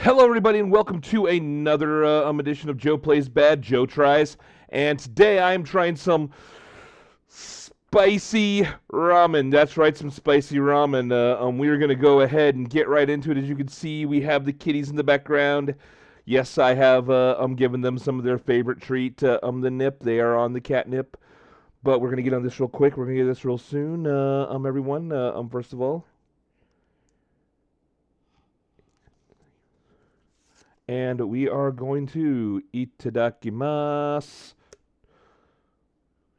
Hello, everybody, and welcome to another edition of Joe Plays Bad, Joe Tries. And today I am trying some spicy ramen. That's right, some spicy ramen. We're going to go ahead and get right into it. As you can see, we have the kitties in the background. Yes, I have given them some of their favorite treat, the nip. They are on the catnip. But we're going to get on this real quick. We're going to get this real soon, everyone. First of all. And we are going to itadakimasu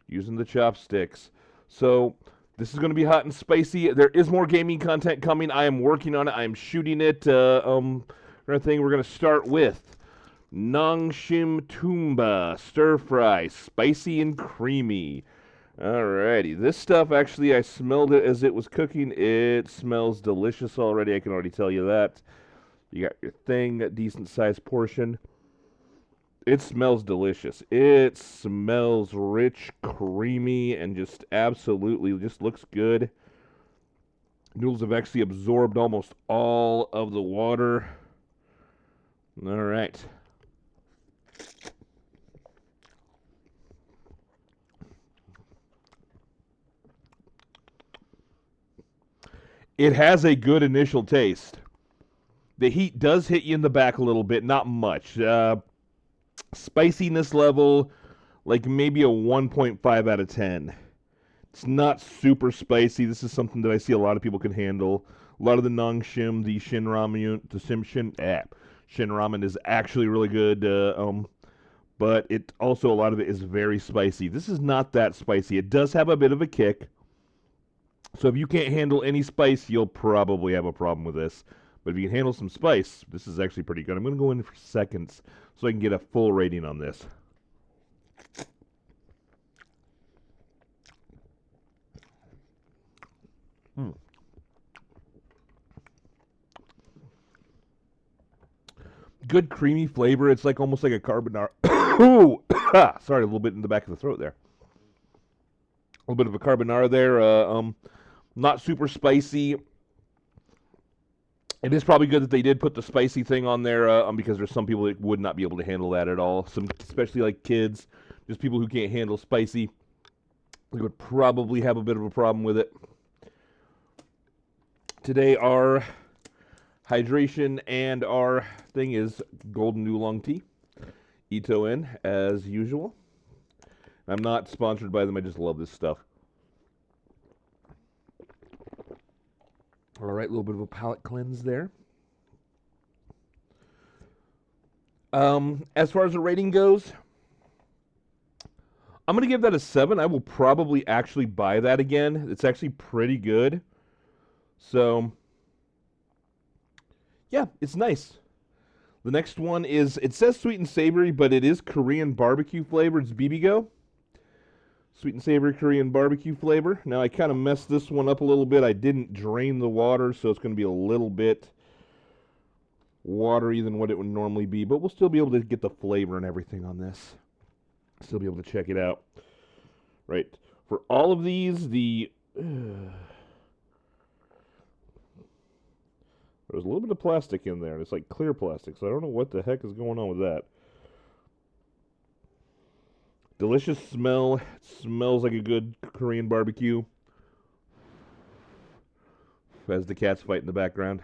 using the chopsticks. So this is going to be hot and spicy. There is more gaming content coming. I am working on it. I am shooting it. We're going to start with Nongshim Tumba stir fry, spicy and creamy. Alrighty, this stuff actually I smelled it as it was cooking. It smells delicious already. I can already tell you that. You got your thing, a decent sized portion. It smells delicious. It smells rich, creamy, and just absolutely just looks good. Noodles have actually absorbed almost all of the water. All right. It has a good initial taste. The heat does hit you in the back a little bit, not much. Spiciness level, like maybe a 1.5 out of 10. It's not super spicy. This is something that I see a lot of people can handle. A lot of the Nongshim, the Shin Ramen, Shin Ramen is actually really good. But it also a lot of it is very spicy. This is not that spicy. It does have a bit of a kick. So if you can't handle any spice, you'll probably have a problem with this. But if you can handle some spice, this is actually pretty good. I'm going to go in for seconds so I can get a full rating on this. Good creamy flavor. It's like almost like a carbonara. Ooh! Sorry, a little bit in the back of the throat there. A little bit of a carbonara there. Not super spicy. It is probably good that they did put the spicy thing on there because there's some people that would not be able to handle that at all. Some, especially like kids, just people who can't handle spicy. They would probably have a bit of a problem with it. Today our hydration and our thing is golden oolong tea. Ito in as usual. I'm not sponsored by them. I just love this stuff. All right, a little bit of a palate cleanse there. As far as the rating goes, I'm going to give that a 7. I will probably actually buy that again. It's actually pretty good. So, yeah, it's nice. The next one is, it says sweet and savory, but it is Korean barbecue flavor. It's bibigo. Sweet and savory Korean barbecue flavor. Now, I kind of messed this one up a little bit. I didn't drain the water, so it's going to be a little bit watery than what it would normally be. But we'll still be able to get the flavor and everything on this. Still be able to check it out. Right. For all of these, there's a little bit of plastic in there. It's like clear plastic, so I don't know what the heck is going on with that. Delicious smell. It smells like a good Korean barbecue. As the cats fight in the background.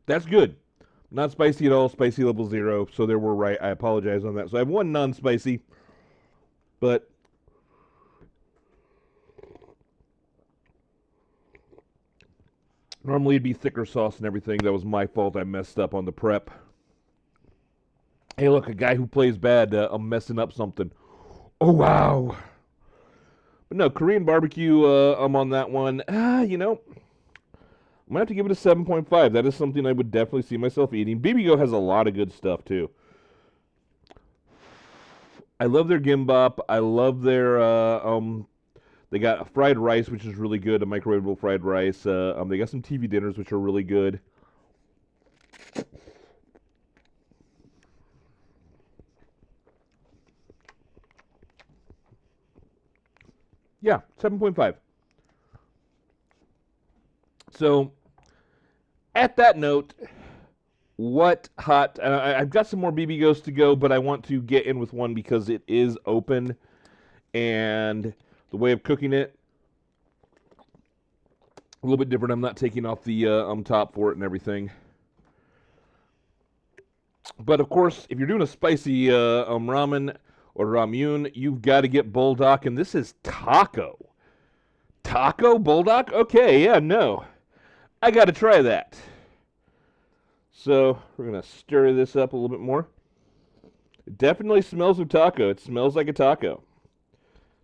That's good. Not spicy at all. Spicy level 0. So they were right. I apologize on that. So I have one non-spicy. But normally it'd be thicker sauce and everything. That was my fault. I messed up on the prep. Hey, look, a guy who plays bad. I'm messing up something. Oh, wow. But no, Korean barbecue, I'm on that one. I'm going to have to give it a 7.5. That is something I would definitely see myself eating. bibigo has a lot of good stuff, too. I love their gimbap. I love their They got a fried rice, which is really good, a microwavable fried rice. They got some TV dinners, which are really good. Yeah, 7.5. So, at that note, what hot? I've got some more BB Ghosts to go, but I want to get in with one because it is open, and the way of cooking it a little bit different. I'm not taking off the top for it and everything. But of course, if you're doing a spicy ramen or ramyun, you've got to get bulldog, and this is taco. Taco bulldog? Okay, yeah, no. I got to try that. So we're going to stir this up a little bit more. It definitely smells of taco. It smells like a taco.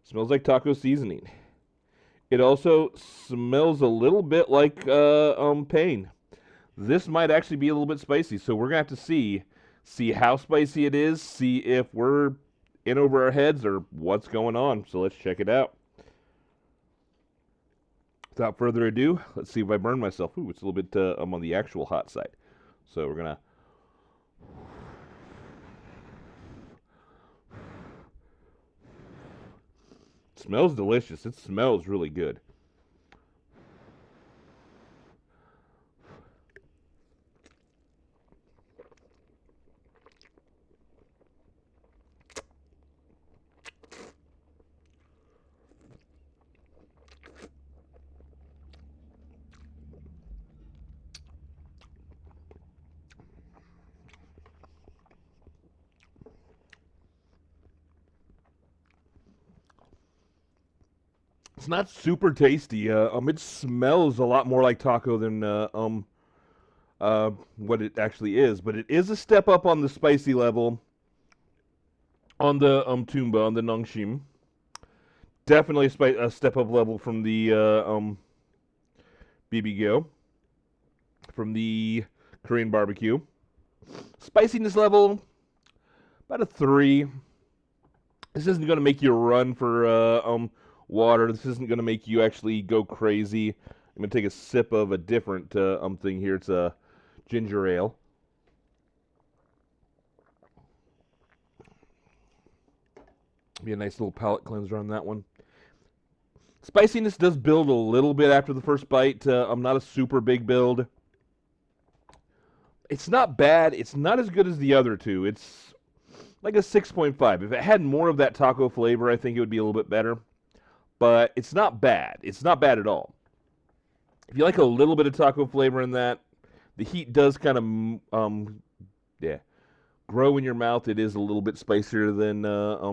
It smells like taco seasoning. It also smells a little bit like pain. This might actually be a little bit spicy, so we're going to have to see how spicy it is, see if we're in over our heads or what's going on. So let's check it out. Without further ado, let's see if I burn myself. Ooh, it's a little bit I'm on the actual hot side. So we're going to smells delicious. It smells really good. It's not super tasty. It smells a lot more like taco than what it actually is, but it is a step up on the spicy level on the tumba on the nongshim. Definitely a step up level from the BBQ, from the Korean barbecue. Spiciness level about a 3. This isn't going to make you run for water. This isn't going to make you actually go crazy. I'm going to take a sip of a different thing here. It's a ginger ale. Be a nice little palate cleanser on that one. Spiciness does build a little bit after the first bite. I'm not a super big build. It's not bad. It's not as good as the other two. It's like a 6.5. If it had more of that taco flavor, I think it would be a little bit better. But it's not bad. It's not bad at all. If you like a little bit of taco flavor in that, the heat does kind of, grow in your mouth. It is a little bit spicier than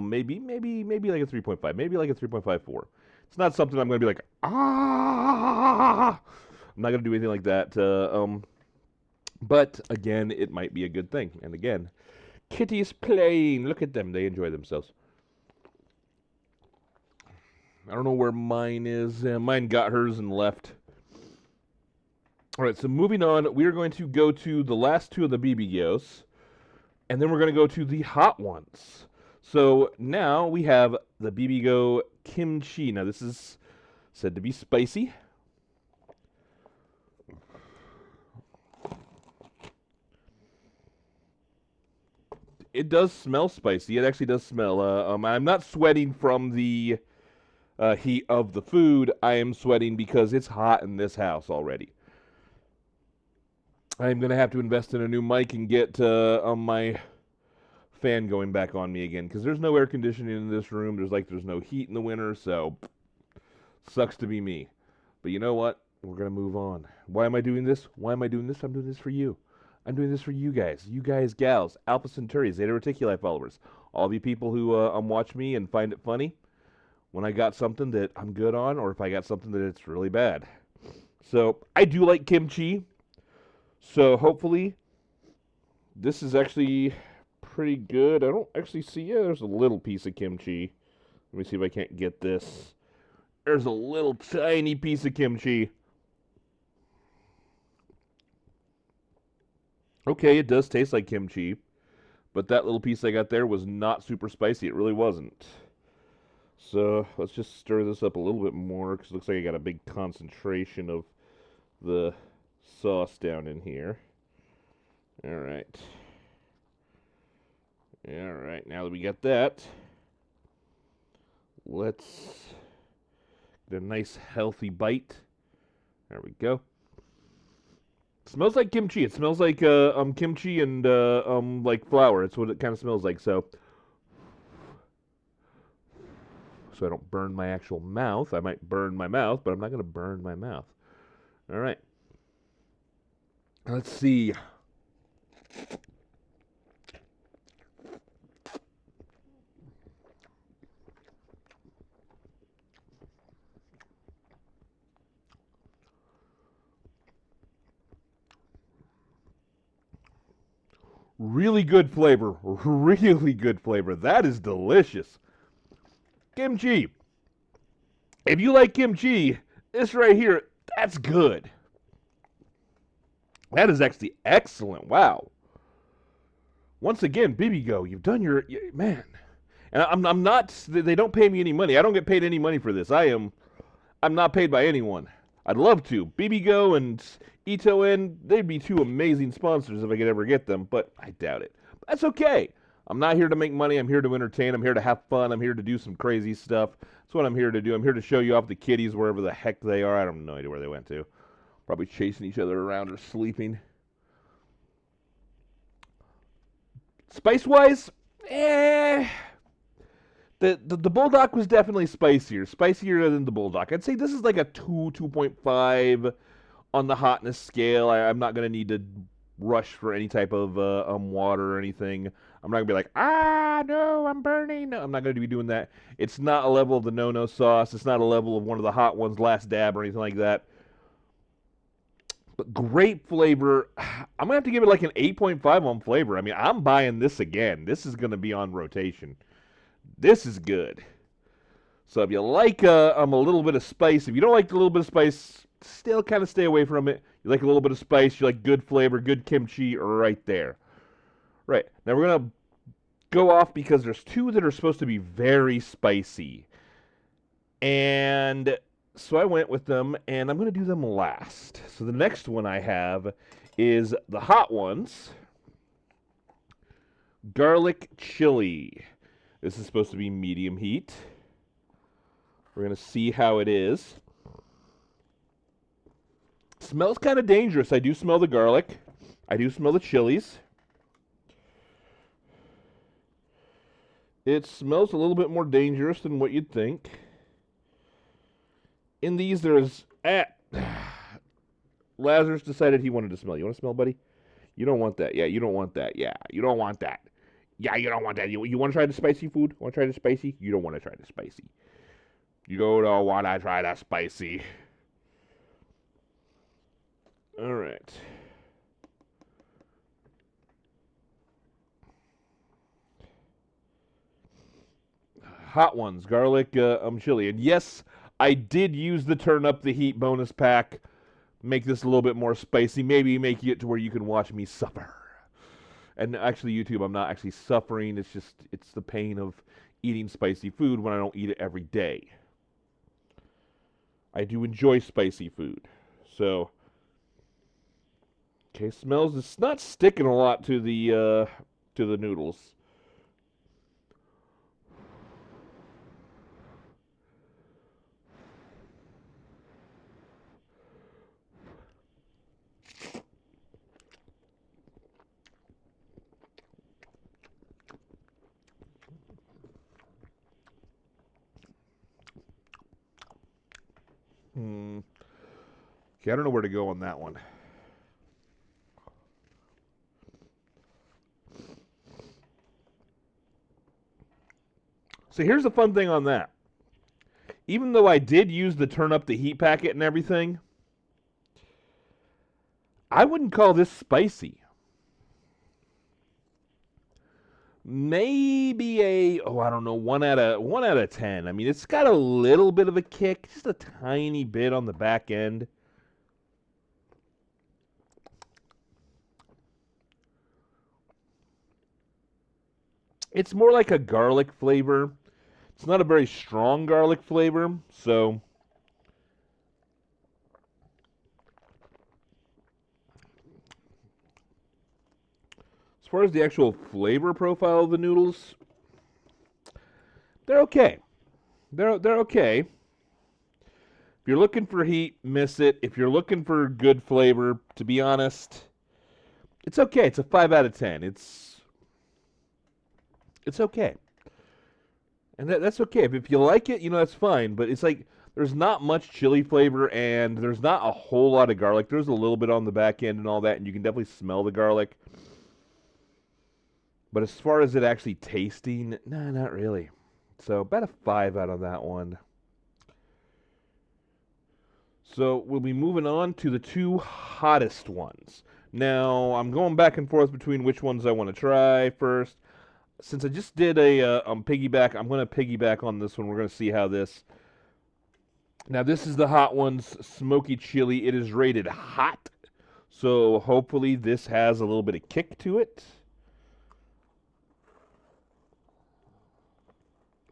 maybe like a 3.5, maybe like a 3.54. It's not something I'm going to be like, ah. I'm not going to do anything like that. But again, it might be a good thing. And again, kitties playing. Look at them. They enjoy themselves. I don't know where mine is. Mine got hers and left. All right, so moving on, we are going to go to the last two of the BBQs, and then we're going to go to the hot ones. So now we have the BBQ kimchi. Now this is said to be spicy. It does smell spicy. It actually does smell. I'm not sweating from the heat of the food. I am sweating because it's hot in this house already. I'm going to have to invest in a new mic and get my fan going back on me again because there's no air conditioning in this room. There's no heat in the winter, so sucks to be me. But you know what? We're going to move on. Why am I doing this? I'm doing this for you. I'm doing this for you guys, gals, Alpha Centauri, Zeta Reticuli followers, all of you people who watch me and find it funny when I got something that I'm good on, or if I got something that it's really bad. So I do like kimchi. So hopefully this is actually pretty good. I don't actually see. Yeah, there's a little piece of kimchi. Let me see if I can't get this. There's a little tiny piece of kimchi. Okay, it does taste like kimchi, but that little piece I got there was not super spicy. It really wasn't. So let's just stir this up a little bit more because it looks like I got a big concentration of the sauce down in here. All right. All right, now that we got that, let's get a nice healthy bite. There we go. Smells like kimchi. It smells like kimchi and like flour. It's what it kind of smells like. So I don't burn my actual mouth. I might burn my mouth, but I'm not gonna burn my mouth. All right. Let's see. Really good flavor. Really good flavor. That is delicious. Kimchi. If you like kimchi, this right here, that's good. That is actually excellent. Wow. Once again, Bibigo, you've done your man. And I'm not. They don't pay me any money. I don't get paid any money for this. I'm not paid by anyone. I'd love to. Bibigo and Itoen, they'd be two amazing sponsors if I could ever get them, but I doubt it. But that's okay. I'm not here to make money. I'm here to entertain. I'm here to have fun. I'm here to do some crazy stuff. That's what I'm here to do. I'm here to show you off the kitties wherever the heck they are. I don't have no idea where they went to. Probably chasing each other around or sleeping. Spice-wise, The Bulldog was definitely spicier than the Bulldog. I'd say this is like a 2.5 on the hotness scale. I'm not gonna need to rush for any type of water or anything. I'm not gonna be like, no, I'm burning. No, I'm not gonna be doing that. It's not a level of the no-no sauce. It's not a level of one of the hot ones, last dab or anything like that. But great flavor. I'm gonna have to give it like an 8.5 on flavor. I mean, I'm buying this again. This is gonna be on rotation. This is good. So if you like a little bit of spice, if you don't like a little bit of spice, still kind of stay away from it. You like a little bit of spice, you like good flavor, good kimchi, right there. Right, now we're going to go off because there's two that are supposed to be very spicy. And so I went with them, and I'm going to do them last. So the next one I have is the hot ones. Garlic chili. This is supposed to be medium heat. We're going to see how it is. Smells kind of dangerous. I do smell the garlic. I do smell the chilies. It smells a little bit more dangerous than what you'd think. In these, there's... Lazarus decided he wanted to smell. You want to smell, buddy? You don't want that. Yeah, you don't want that. Yeah, you don't want that. Yeah, you don't want that. You want to try the spicy food? Want to try the spicy? You don't want to try the spicy. You don't want to try the spicy. All right. Hot ones, garlic, chili. And yes, I did use the turn up the heat bonus pack. Make this a little bit more spicy. Maybe make it to where you can watch me suffer. And actually, YouTube, I'm not actually suffering. It's the pain of eating spicy food when I don't eat it every day. I do enjoy spicy food. So, okay, smells. It's not sticking a lot to the noodles. Okay, I don't know where to go on that one. So here's the fun thing on that. Even though I did use the turn up the heat packet and everything, I wouldn't call this spicy. Maybe I don't know, 1 out of 10. I mean, it's got a little bit of a kick, just a tiny bit on the back end. It's more like a garlic flavor It's not a very strong garlic flavor, so as far as the actual flavor profile of the noodles, they're okay. They're okay. If you're looking for heat, miss it. If you're looking for good flavor, to be honest, it's okay. It's a 5 out of 10. It's okay. And that's okay. If you like it, that's fine. But it's like there's not much chili flavor and there's not a whole lot of garlic. There's a little bit on the back end and all that, and you can definitely smell the garlic. But as far as it actually tasting, nah, not really. So about a 5 out of that one. So we'll be moving on to the two hottest ones. Now, I'm going back and forth between which ones I want to try first. Since I just did a piggyback, I'm going to piggyback on this one. We're going to see how this... Now, this is the hot one's smoky chili. It is rated hot, so hopefully this has a little bit of kick to it.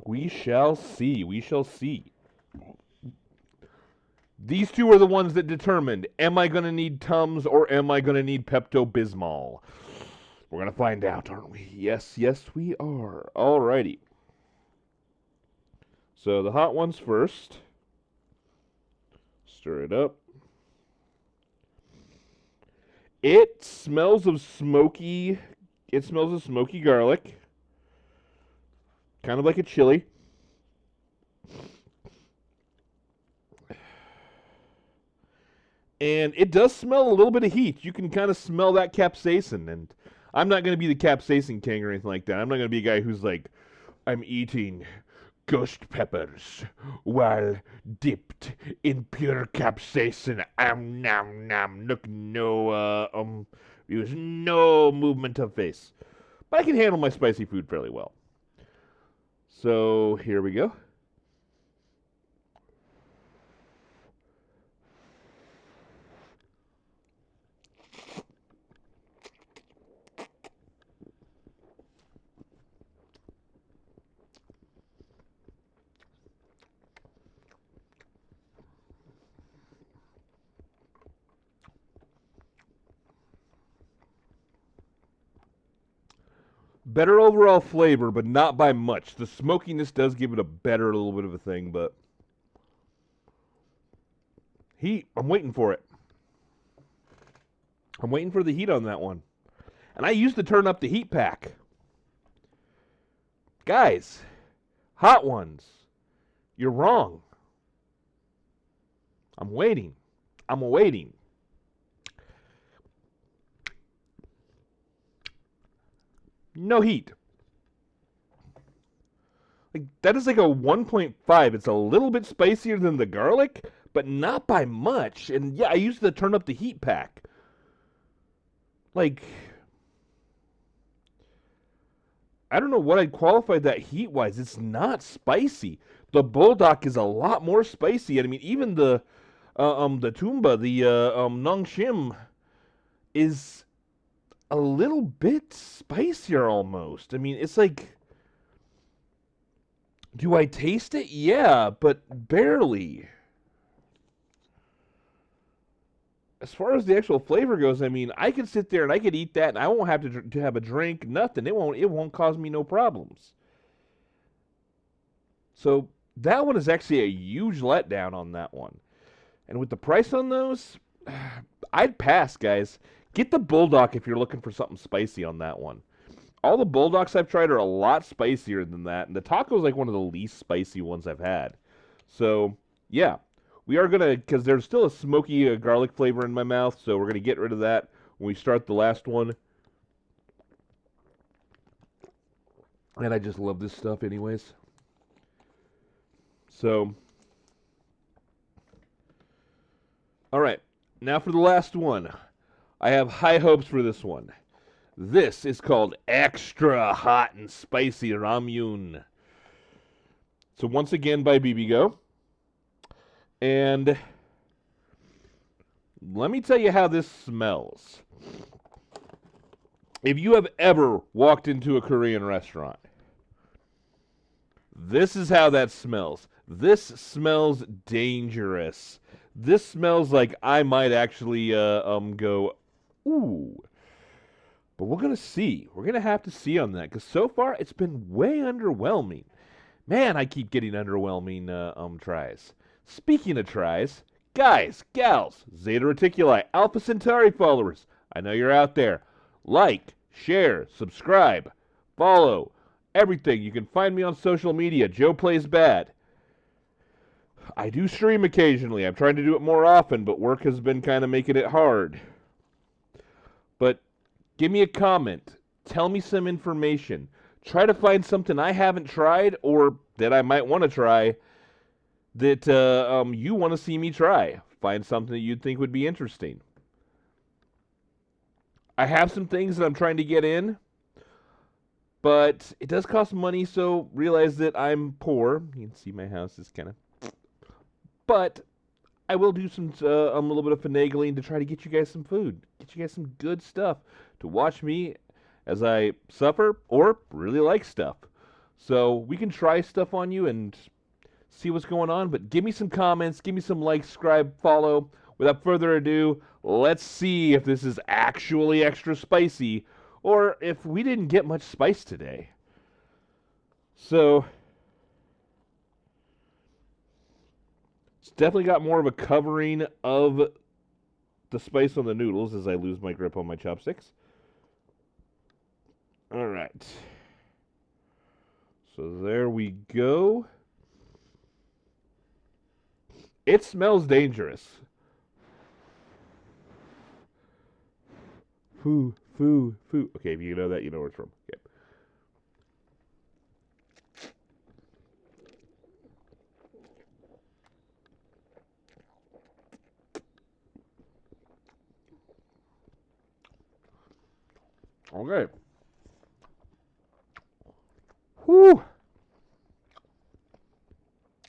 We shall see. We shall see. These two are the ones that determined, am I going to need Tums or am I going to need Pepto-Bismol? We're going to find out, aren't we? Yes, yes, we are. Alrighty. So the hot ones first. Stir it up. It smells of smoky garlic. Kind of like a chili. And it does smell a little bit of heat. You can kind of smell that capsaicin. And I'm not going to be the capsaicin king or anything like that. I'm not going to be a guy who's like, I'm eating ghost peppers while dipped in pure capsaicin. Nom nom. Look, there's no movement of face. But I can handle my spicy food fairly well. So here we go. Better overall flavor, but not by much. The smokiness does give it a better little bit of a thing, but heat, I'm waiting for it. I'm waiting for the heat on that one. And I used to turn up the heat pack. Guys, hot ones, you're wrong. I'm waiting. I'm awaiting. No heat. Like that is like a 1.5. It's a little bit spicier than the garlic, but not by much. And yeah, I used to turn up the heat pack. Like, I don't know what I'd qualify that heat-wise. It's not spicy. The Bulldog is a lot more spicy. And I mean, even the Tumba, the Nong Shim, is a little bit spicier almost. I mean, it's like, do I taste it? Yeah, but barely. As far as the actual flavor goes, I mean, I could sit there and I could eat that and I won't have to have a drink, nothing. It won't cause me no problems. So that one is actually a huge letdown on that one. And with the price on those, I'd pass, guys. Get the Bulldog if you're looking for something spicy on that one. All the Bulldogs I've tried are a lot spicier than that, and the taco is like one of the least spicy ones I've had. So, yeah, we are going to, because there's still a smoky garlic flavor in my mouth, so we're going to get rid of that when we start the last one. And I just love this stuff anyways. So, all right, now for the last one. I have high hopes for this one. This is called Extra Hot and Spicy Ramyun. So once again by Bibigo. And let me tell you how this smells. If you have ever walked into a Korean restaurant, This is how that smells. This smells dangerous. This smells like I might actually go, ooh. But we're gonna see. We're gonna have to see on that because so far it's been way underwhelming. Man, I keep getting underwhelming tries. Speaking of tries, guys, gals, Zeta Reticuli, Alpha Centauri followers, I know you're out there. Like, share, subscribe, follow, everything. You can find me on social media. Joe Plays Bad. I do stream occasionally. I'm trying to do it more often, but work has been kind of making it hard. But give me a comment. Tell me some information. Try to find something I haven't tried or that I might want to try that you want to see me try. Find something that you'd think would be interesting. I have some things that I'm trying to get in, but it does cost money, so realize that I'm poor. You can see my house is kind of... But I will do some a little bit of finagling to try to get you guys some food. Get you guys some good stuff to watch me as I suffer or really like stuff. So we can try stuff on you and see what's going on, but give me some comments, give me some likes, subscribe, follow. Without further ado, let's see if this is actually extra spicy or if we didn't get much spice today. So, it's definitely got more of a covering of the spice on the noodles as I lose my grip on my chopsticks. All right. So there we go. It smells dangerous. Foo, foo, foo. Okay, if you know that, you know where it's from. Okay. Okay. Whew.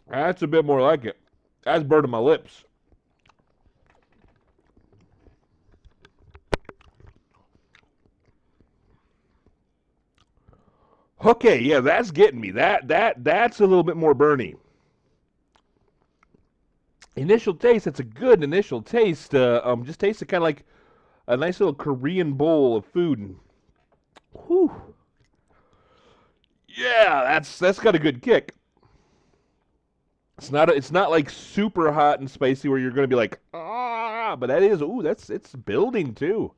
That's a bit more like it. That's burning my lips. Okay, yeah, that's getting me. That's a little bit more burny. Initial taste, that's a good initial taste. Just tasted kind of like a nice little Korean bowl of food. Whew. Yeah, that's got a good kick. It's not like super hot and spicy where you're going to be like, ah, but that is, ooh, it's building too.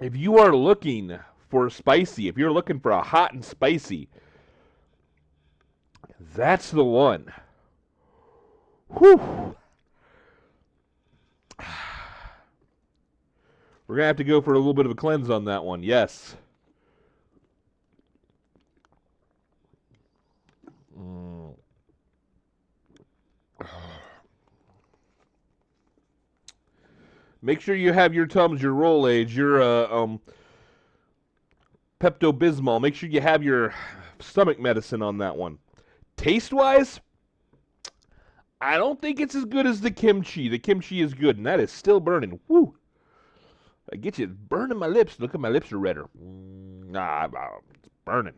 If you are looking for spicy, if you're looking for a hot and spicy, that's the one. Whew. We're going to have to go for a little bit of a cleanse on that one, yes. Make sure you have your Tums, your Rolaids, your Pepto-Bismol. Make sure you have your stomach medicine on that one. Taste-wise, I don't think it's as good as the kimchi. The kimchi is good, and that is still burning. Woo! I get you burning my lips. Look at my lips are redder. Nah, it's burning.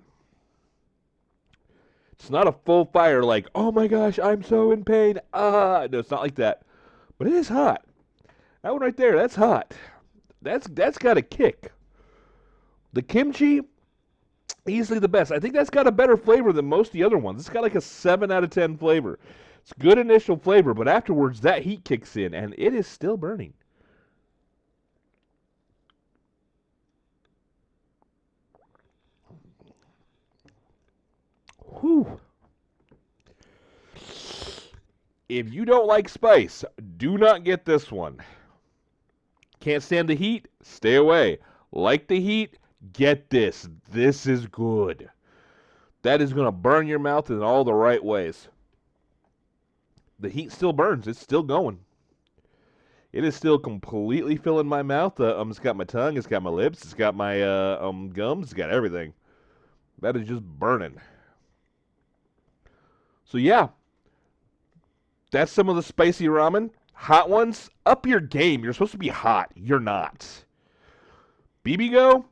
It's not a full fire like, oh my gosh, I'm so in pain. No, it's not like that. But it is hot. That one right there, that's hot. That's got a kick. The kimchi, easily the best. I think that's got a better flavor than most of the other ones. It's got like a 7 out of 10 flavor. It's good initial flavor, but afterwards that heat kicks in, and it is still burning. Whew. If you don't like spice, do not get this one. Can't stand the heat? Stay away. Like the heat? Get this. This is good. That is going to burn your mouth in all the right ways. The heat still burns. It's still going. It is still completely filling my mouth. It's got my tongue. It's got my lips. It's got my gums. It's got everything. That is just burning. So yeah, that's some of the spicy ramen. Hot ones, up your game. You're supposed to be hot. You're not. BB Go.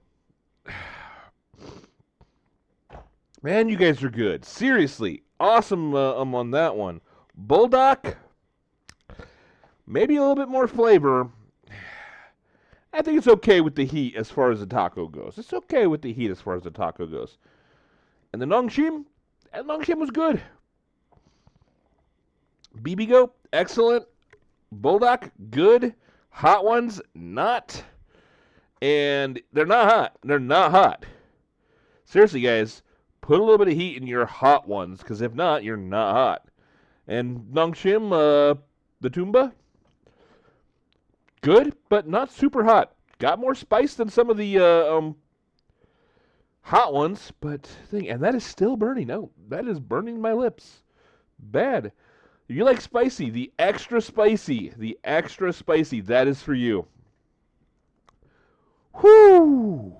Man, you guys are good. Seriously, awesome. On that one. Bulldog, maybe a little bit more flavor. I think it's okay with the heat as far as the taco goes. It's okay with the heat as far as the taco goes. And the Nongshim was good. BB Goat, excellent. Bulldog, good. Hot ones, not. And they're not hot. They're not hot. Seriously, guys, put a little bit of heat in your hot ones, because if not, you're not hot. And Nongshim, the Tumba, good, but not super hot. Got more spice than some of the hot ones, and that is still burning. Oh, that is burning my lips. Bad. If you like spicy, the extra spicy, that is for you. Whoo!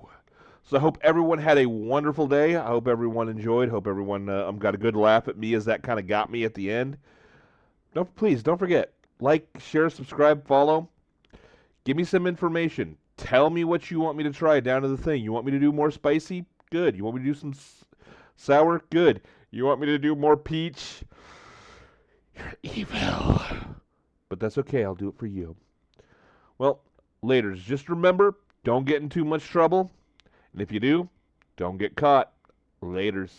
So I hope everyone had a wonderful day. I hope everyone enjoyed. Hope everyone got a good laugh at me as that kind of got me at the end. Please don't forget, like, share, subscribe, follow. Give me some information. Tell me what you want me to try down to the thing. You want me to do more spicy? Good. You want me to do some sour? Good. You want me to do more peach? You're evil. But that's okay. I'll do it for you. Well, laters. Just remember, don't get in too much trouble. And if you do, don't get caught. Laters.